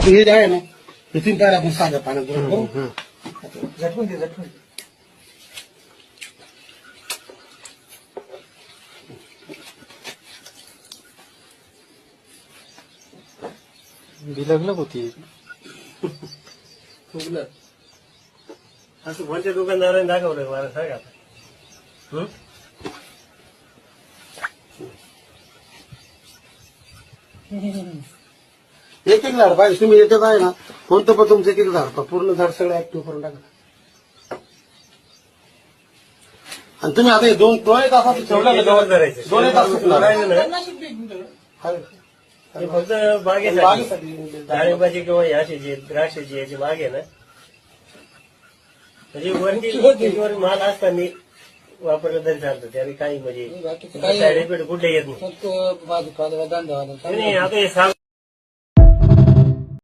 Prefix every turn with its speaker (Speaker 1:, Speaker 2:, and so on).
Speaker 1: आता हे जे आहे ना हे 3 पायऱ्या आपण साध्या पाण्यात गरम करू.
Speaker 2: झटकून दे.
Speaker 3: बिलगलं होती.
Speaker 2: फुगलं असं कोणत्या दुकानदाराने दाखवलं मला सांग आता.
Speaker 1: एक एक झाड पाहिजे तुम्ही याच्यात आहे ना कोणतं पण तुमचं एक एक झाड पहा. पूर्ण झाड सगळं ऍक्टिव्ह करून टाका. आणि तुम्ही आता हे दोन तासात ठेवलं ना
Speaker 2: त्याच्यावर धरायचं.
Speaker 1: 2 तास सुकणार.
Speaker 2: धरायचं ना.
Speaker 1: आहे.
Speaker 2: हे फक्त बागेसाठी
Speaker 1: बागेसाठी.
Speaker 2: डाळिंबाची किंवा याची जी द्राक्षाची याची बाग आहे ना म्हणजे वरती माल असताना वापरलं तरी चालतं त्याने काही म्हणजे साईड इफेक्ट कुठे येत नाही.
Speaker 3: भाजीपाला धंदा
Speaker 2: नाही आता हे